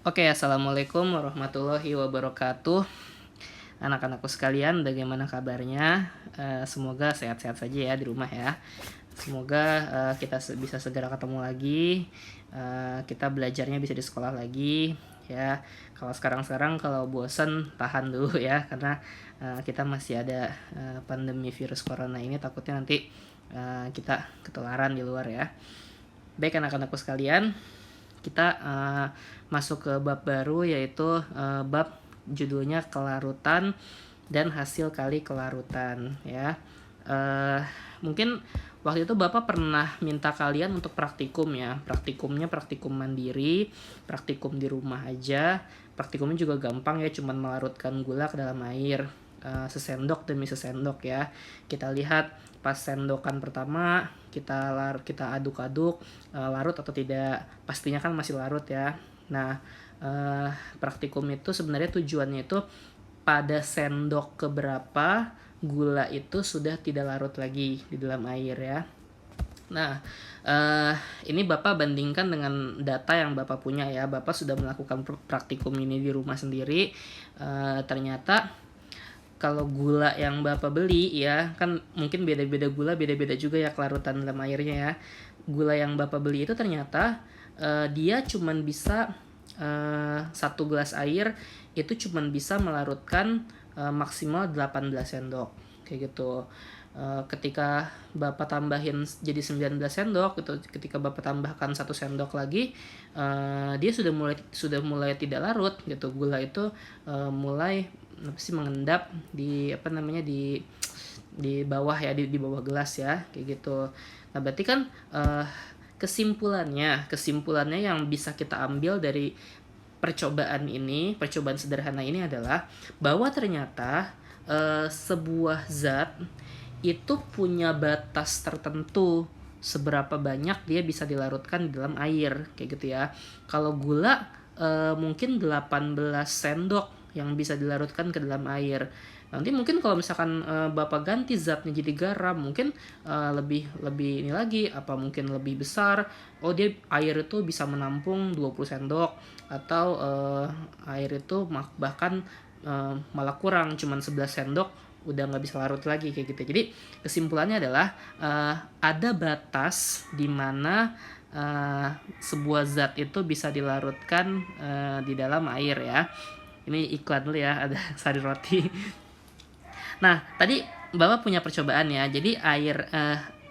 Oke, assalamualaikum warahmatullahi wabarakatuh. Anak-anakku sekalian, bagaimana kabarnya? Semoga sehat-sehat saja ya di rumah ya. Semoga kita bisa segera ketemu lagi. Kita belajarnya bisa di sekolah lagi ya. Kalau sekarang kalau bosen tahan dulu ya, karena kita masih ada pandemi virus corona ini, takutnya nanti kita ketularan di luar ya. Baik anak-anakku sekalian, kita masuk ke bab baru, yaitu bab judulnya kelarutan dan hasil kali kelarutan ya. Mungkin waktu itu Bapak pernah minta kalian untuk praktikum ya. Praktikumnya praktikum mandiri, praktikum di rumah aja. Praktikumnya juga gampang ya, cuman melarutkan gula ke dalam air sesendok demi sesendok ya. Kita lihat pas sendokan pertama kita aduk-aduk larut atau tidak. Pastinya kan masih larut ya. Nah, praktikum itu sebenarnya tujuannya itu pada sendok keberapa gula itu sudah tidak larut lagi di dalam air ya. Nah, ini Bapak bandingkan dengan data yang Bapak punya ya. Bapak sudah melakukan praktikum ini di rumah sendiri. Ternyata kalau gula yang Bapak beli ya, kan mungkin beda-beda gula, beda-beda juga ya kelarutan dalam airnya ya. Gula yang Bapak beli itu ternyata dia cuman bisa 1 gelas air itu cuman bisa melarutkan maksimal 18 sendok kayak gitu. Ketika Bapak tambahin jadi 19 sendok gitu, ketika Bapak tambahkan 1 sendok lagi, dia sudah mulai tidak larut gitu. Gula itu mulai mengendap di di bawah ya, di bawah gelas ya kayak gitu. Nah, berarti kan kesimpulannya yang bisa kita ambil dari percobaan sederhana ini adalah bahwa ternyata sebuah zat itu punya batas tertentu seberapa banyak dia bisa dilarutkan di dalam air kayak gitu ya. Kalau gula mungkin 18 sendok yang bisa dilarutkan ke dalam air. Nanti mungkin kalau misalkan Bapak ganti zatnya jadi garam, mungkin lebih ini lagi, apa mungkin lebih besar. Oh, dia air itu bisa menampung 20 sendok atau air itu bahkan malah kurang, cuman 11 sendok udah nggak bisa larut lagi kayak gitu. Jadi kesimpulannya adalah ada batas di mana sebuah zat itu bisa dilarutkan di dalam air ya. Ini iklan dulu ya, ada sari roti. Nah, tadi Bapak punya percobaan ya. Jadi air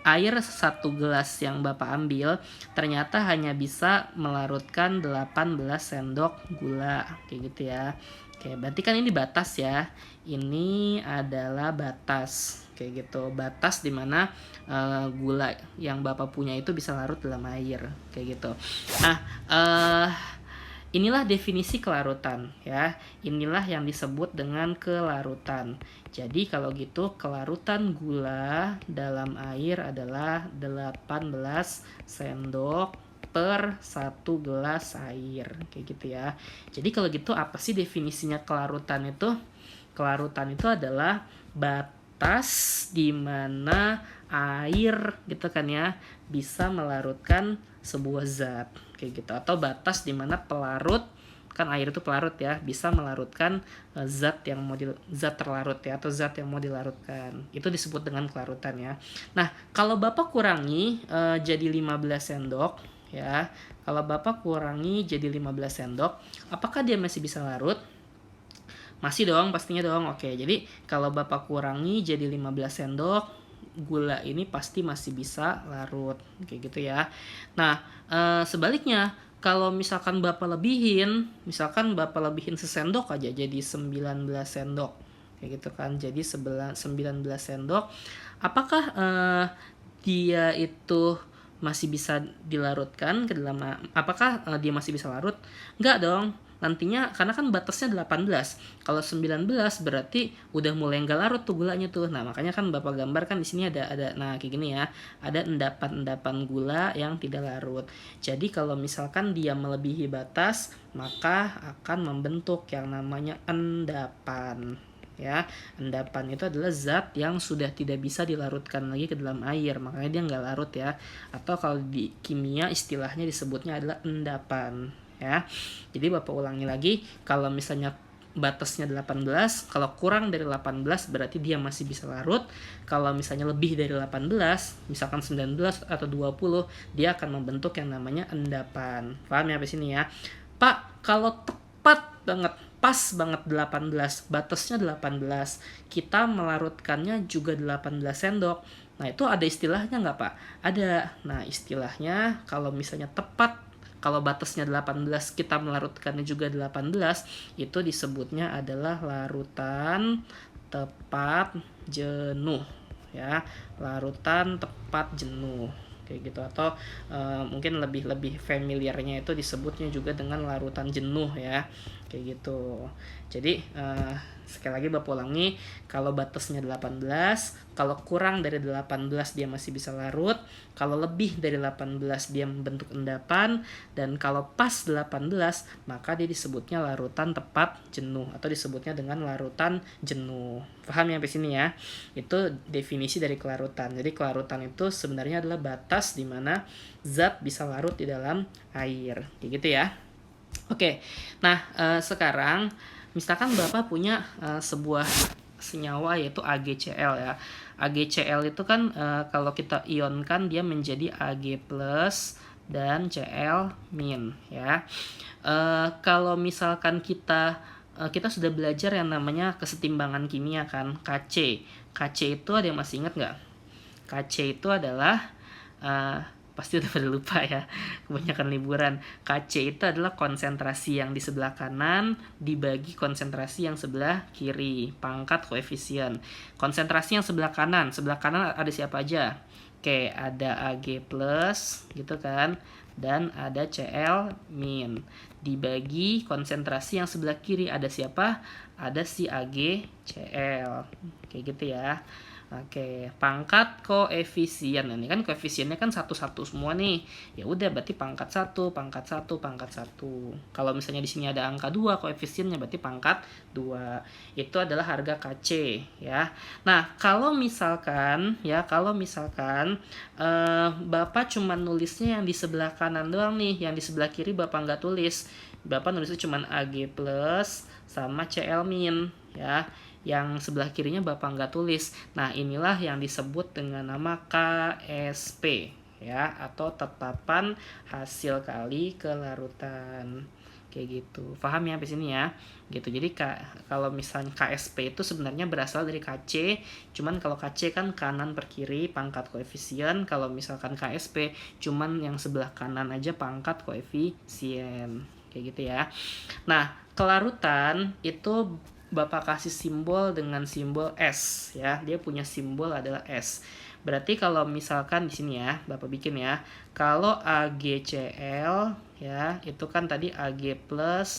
1 gelas yang Bapak ambil ternyata hanya bisa melarutkan 18 sendok gula kayak gitu ya. Oke, berarti kan ini batas ya. Ini adalah batas kayak gitu. Batas dimana gula yang Bapak punya itu bisa larut dalam air kayak gitu. Nah, inilah definisi kelarutan ya. Inilah yang disebut dengan kelarutan. Jadi kalau gitu kelarutan gula dalam air adalah 18 sendok per 1 gelas air kayak gitu ya. Jadi kalau gitu apa sih definisinya kelarutan itu? Kelarutan itu adalah batas di mana air gitu kan ya bisa melarutkan sebuah zat kayak gitu, atau batas di mana pelarut, kan air itu pelarut ya, bisa melarutkan zat terlarut ya, atau zat yang mau dilarutkan. Itu disebut dengan kelarutan ya. Nah, kalau Bapak kurangi jadi 15 sendok ya. Kalau Bapak kurangi jadi 15 sendok, apakah dia masih bisa larut? Masih dong, pastinya dong. Oke, jadi kalau Bapak kurangi jadi 15 sendok, gula ini pasti masih bisa larut kayak gitu ya. Nah, sebaliknya kalau misalkan Bapak lebihin sesendok aja jadi 19 sendok kayak gitu kan. Jadi 19 sendok, apakah dia itu masih bisa dilarutkan ke dalam, apakah dia masih bisa larut? Enggak dong. Nantinya karena kan batasnya 18. Kalau 19 berarti udah mulai enggak larut tuh gulanya tuh. Nah, makanya kan Bapak gambarkan di sini ada nah kayak gini ya. Ada endapan-endapan gula yang tidak larut. Jadi kalau misalkan dia melebihi batas, maka akan membentuk yang namanya endapan. Ya, endapan itu adalah zat yang sudah tidak bisa dilarutkan lagi ke dalam air, makanya dia nggak larut ya. Atau kalau di kimia istilahnya disebutnya adalah endapan ya. Jadi Bapak ulangi lagi, kalau misalnya batasnya 18, kalau kurang dari 18 berarti dia masih bisa larut. Kalau misalnya lebih dari 18, misalkan 19 atau 20, dia akan membentuk yang namanya endapan. Paham ya sampai sini ya? Pak, kalau tepat banget, pas banget 18, batasnya 18, kita melarutkannya juga 18 sendok. Nah, itu ada istilahnya nggak, Pak? Ada. Nah, istilahnya kalau misalnya tepat, kalau batasnya 18 kita melarutkannya juga 18, itu disebutnya adalah larutan tepat jenuh, ya. Larutan tepat jenuh kayak gitu. Atau mungkin lebih familiarnya itu disebutnya juga dengan larutan jenuh, ya, kayak gitu. Jadi sekali lagi Bapak ulangi, kalau batasnya 18, kalau kurang dari 18 dia masih bisa larut, kalau lebih dari 18 dia membentuk endapan, dan kalau pas 18 maka dia disebutnya larutan tepat jenuh atau disebutnya dengan larutan jenuh. Paham ya sampai sini ya? Itu definisi dari kelarutan. Jadi kelarutan itu sebenarnya adalah batas di mana zat bisa larut di dalam air. Kayak gitu ya. Oke. Nah, sekarang misalkan Bapak punya sebuah senyawa yaitu AgCl ya. AgCl itu kan kalau kita ionkan dia menjadi Ag+ dan Cl- ya. Kalau misalkan kita sudah belajar yang namanya kesetimbangan kimia kan, Kc. Kc itu ada yang masih ingat nggak? Kc itu adalah pasti udah pada lupa ya, kebanyakan liburan. Kc itu adalah konsentrasi yang di sebelah kanan dibagi konsentrasi yang sebelah kiri, pangkat koefisien. Konsentrasi yang sebelah kanan ada siapa aja? Oke, ada Ag+ gitu kan, dan ada Cl-, dibagi konsentrasi yang sebelah kiri ada siapa? Ada si AgCl, kayak gitu ya. Oke, pangkat koefisien. Ini kan koefisiennya kan satu-satu semua nih. Ya udah berarti pangkat 1, pangkat 1, pangkat 1. Kalau misalnya di sini ada angka 2 koefisiennya berarti pangkat 2. Itu adalah harga Kc ya. Nah, kalau misalkan Bapak cuma nulisnya yang di sebelah kanan doang nih, yang di sebelah kiri Bapak nggak tulis. Bapak nulisnya cuma Ag+ sama Cl- ya. Yang sebelah kirinya Bapak nggak tulis. Nah, inilah yang disebut dengan nama KSP ya, atau tetapan hasil kali kelarutan. Kayak gitu. Paham ya sampai sini ya? Gitu. Jadi kalau misalnya KSP itu sebenarnya berasal dari Kc, cuman kalau Kc kan kanan per kiri pangkat koefisien, kalau misalkan KSP cuman yang sebelah kanan aja pangkat koefisien. Kayak gitu ya. Nah, kelarutan itu Bapak kasih simbol dengan simbol S ya. Dia punya simbol adalah S. Berarti kalau misalkan di sini ya, Bapak bikin ya. Kalau AgCl ya, itu kan tadi Ag+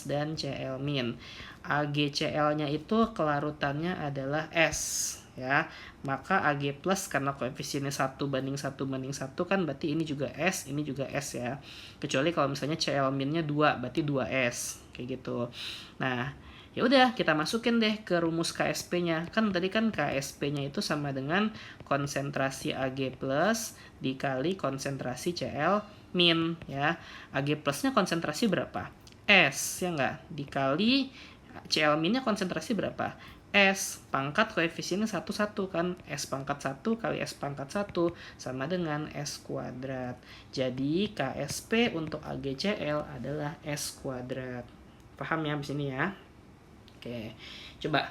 dan Cl-. AgCl-nya itu kelarutannya adalah S ya. Maka Ag+ karena koefisiennya 1:1 kan berarti ini juga S, ini juga S ya. Kecuali kalau misalnya Cl-nya 2, berarti 2S kayak gitu. Nah, ya udah kita masukin deh ke rumus KSP-nya. Kan tadi kan KSP-nya itu sama dengan konsentrasi Ag+ dikali konsentrasi Cl- ya. Ag+ nya konsentrasi berapa? S ya enggak? Dikali Cl-nya konsentrasi berapa? S, pangkat koefisiennya 1 kan. S pangkat 1 kali S pangkat 1 sama dengan S kuadrat. Jadi KSP untuk AgCl adalah S kuadrat. Paham ya di sini ya? Oke, coba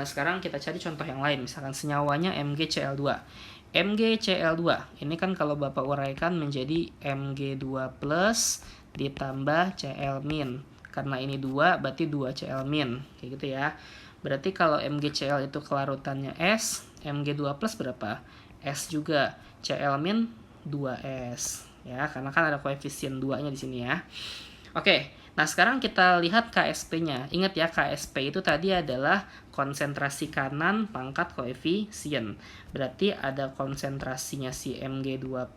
sekarang kita cari contoh yang lain. Misalkan senyawanya MgCl2. MgCl2 ini kan kalau Bapak uraikan menjadi Mg2+ ditambah Cl-. Karena ini 2 berarti 2 Cl-, kayak gitu ya. Berarti kalau MgCl itu kelarutannya S, Mg2+ berapa? S juga. Cl- 2S ya, karena kan ada koefisien 2-nya di sini ya. Oke. Nah, sekarang kita lihat KSP-nya. Ingat ya, KSP itu tadi adalah konsentrasi kanan pangkat koefisien. Berarti ada konsentrasinya si Mg2+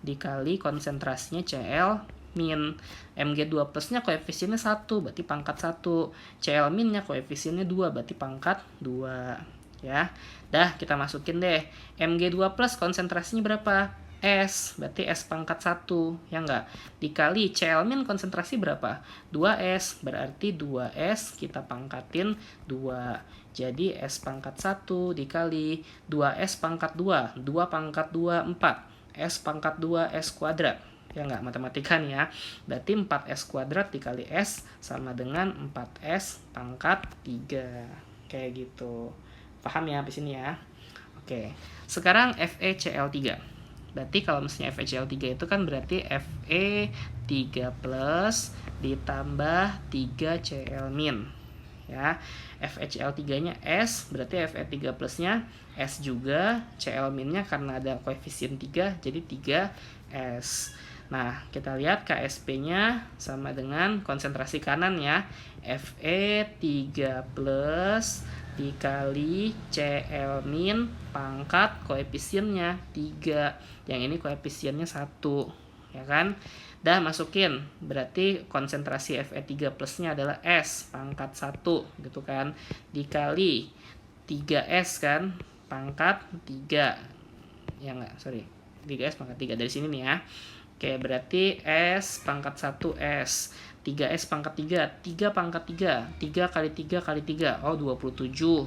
dikali konsentrasinya Cl-. Mg2+-nya koefisiennya 1, berarti pangkat 1. Cl-nya koefisiennya 2, berarti pangkat 2. Ya. Dah, kita masukin deh. Mg2+ konsentrasinya berapa? S, berarti S pangkat 1, ya enggak? Dikali Cl- konsentrasi berapa? 2S, berarti 2S kita pangkatin 2. Jadi S pangkat 1 dikali 2S pangkat 2. 2 pangkat 2, 4. S pangkat 2, S kuadrat. Ya enggak, matematika nih ya. Berarti 4S kuadrat dikali S sama dengan 4S pangkat 3. Kayak gitu. Paham ya habis ini ya? Oke, sekarang FeCl3. Berarti kalau misalnya FeCl3 itu kan berarti Fe3 plus ditambah 3Cl-. Ya, FeCl3-nya S, berarti Fe3 plusnya S juga, Cl-nya karena ada koefisien 3, jadi 3S. Nah, kita lihat KSP-nya sama dengan konsentrasi kanan ya, Fe3 plus dikali Cl- pangkat koefisiennya 3. Yang ini koefisiennya 1, ya kan? Dah masukin, berarti konsentrasi Fe3 plusnya adalah S pangkat 1 gitu kan, dikali 3S kan, pangkat 3. Ya enggak, sorry, 3S pangkat 3 dari sini nih ya. Oke, berarti S pangkat 1S, 3S pangkat 3, 3 pangkat 3, 3 kali 3 kali 3, oh 27.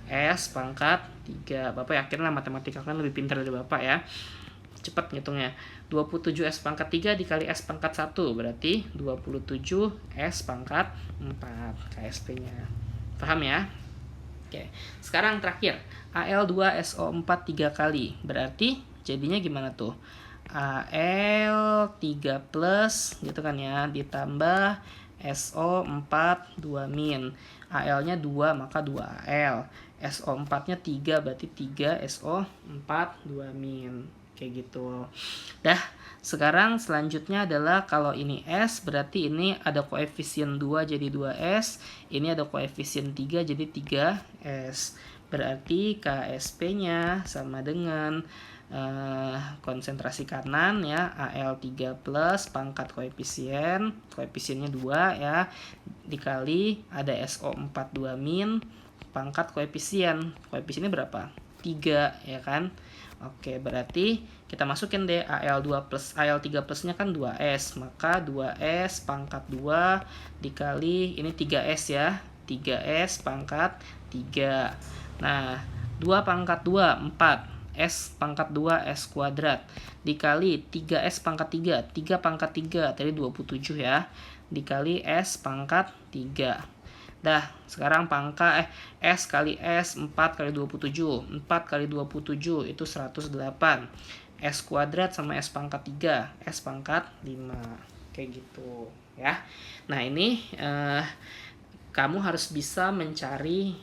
S pangkat 3, Bapak yakin lah matematika kan lebih pintar dari Bapak ya. Cepat ngitungnya, 27S pangkat 3 dikali S pangkat 1, berarti 27S pangkat 4 KSP-nya. Paham ya? Oke, sekarang terakhir, Al2SO4 3 kali, berarti jadinya gimana tuh? Al3 plus gitu kan ya, ditambah SO4 2-. Al-nya 2 maka 2Al. SO4-nya 3 berarti 3 SO4 2-. Kayak gitu. Dah, sekarang selanjutnya adalah kalau ini S berarti ini ada koefisien 2 jadi 2S, ini ada koefisien 3 jadi 3S. Berarti KSP-nya sama dengan konsentrasi kanan ya, Al3 plus pangkat koefisiennya 2 ya, dikali ada SO4 2- pangkat koefisiennya berapa? 3 ya kan. Oke, berarti kita masukin deh Al3 plusnya kan 2S, maka 2S pangkat 2 dikali ini 3S ya, 3S pangkat 3. Nah, 2 pangkat 2 4, S pangkat 2 S kuadrat dikali 3S pangkat 3, 3 pangkat 3 tadi 27 ya, dikali S pangkat 3. Dah, sekarang S kali S 4 kali 27, 4 kali 27 itu 108. S kuadrat sama S pangkat 3, S pangkat 5. Kayak gitu ya. Nah, ini kamu harus bisa mencari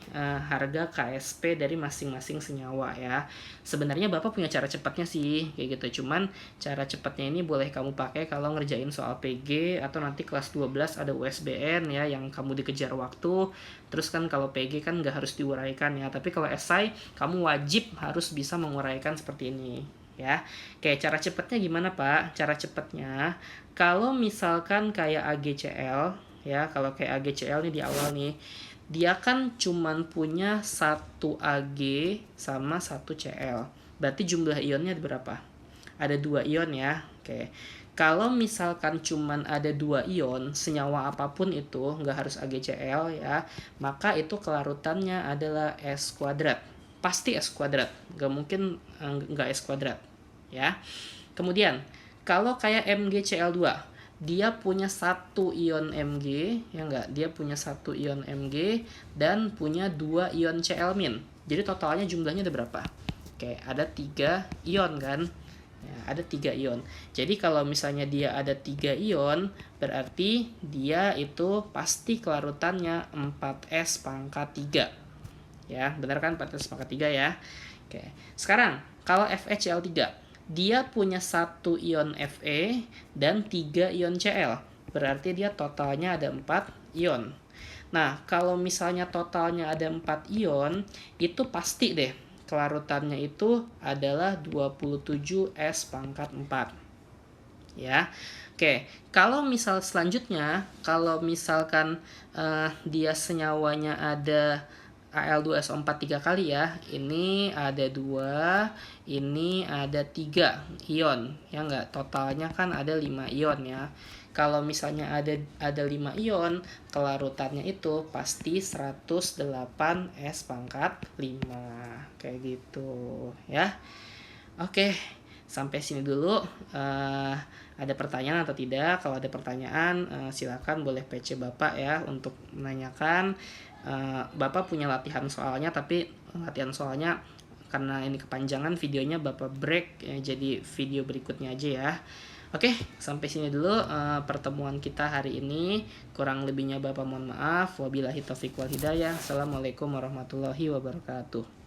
harga KSP dari masing-masing senyawa ya. Sebenarnya Bapak punya cara cepatnya sih kayak gitu. Cuman cara cepatnya ini boleh kamu pakai kalau ngerjain soal PG atau nanti kelas 12 ada USBN ya yang kamu dikejar waktu. Terus kan kalau PG kan nggak harus diuraikan ya. Tapi kalau esai kamu wajib harus bisa menguraikan seperti ini ya. Kayak cara cepatnya gimana Pak? Cara cepatnya kalau misalkan kayak AGCL ya, kalau kayak AGCL nih di awal nih, dia kan cuman punya 1 AG sama 1 CL. Berarti jumlah ionnya berapa? Ada 2 ion ya. Oke. Kalau misalkan cuman ada 2 ion, senyawa apapun itu, nggak harus AGCL ya, maka itu kelarutannya adalah S kuadrat. Pasti S kuadrat. Nggak mungkin nggak S kuadrat. Ya. Kemudian, kalau kayak MgCl2, dia punya 1 ion Mg, ya enggak? Dia punya 1 ion Mg dan punya 2 ion Cl-. Jadi totalnya jumlahnya ada berapa? Oke, ada 3 ion kan? Ya, ada 3 ion. Jadi kalau misalnya dia ada 3 ion, berarti dia itu pasti kelarutannya 4S pangkat 3. Ya, benar kan 4S pangkat 3 ya? Oke. Sekarang, kalau FeCl3, dia punya 1 ion Fe dan 3 ion Cl. Berarti dia totalnya ada 4 ion. Nah, kalau misalnya totalnya ada 4 ion, itu pasti deh kelarutannya itu adalah 27S pangkat 4. Ya. Oke, kalau misal selanjutnya, kalau misalkan dia senyawanya ada Al2SO4 3 kali ya. Ini ada 2, ini ada 3 ion. Ya enggak, totalnya kan ada 5 ion ya. Kalau misalnya ada 5 ion, kelarutannya itu pasti 108 S pangkat 5. Kayak gitu ya. Oke, sampai sini dulu. Ada pertanyaan atau tidak? Kalau ada pertanyaan, silakan boleh PC Bapak ya untuk menanyakan. Bapak punya latihan soalnya, tapi latihan soalnya karena ini kepanjangan videonya, Bapak break ya, jadi video berikutnya aja ya. Oke, sampai sini dulu pertemuan kita hari ini. Kurang lebihnya Bapak mohon maaf. Wabillahi taufiq wal hidayah. Assalamualaikum warahmatullahi wabarakatuh.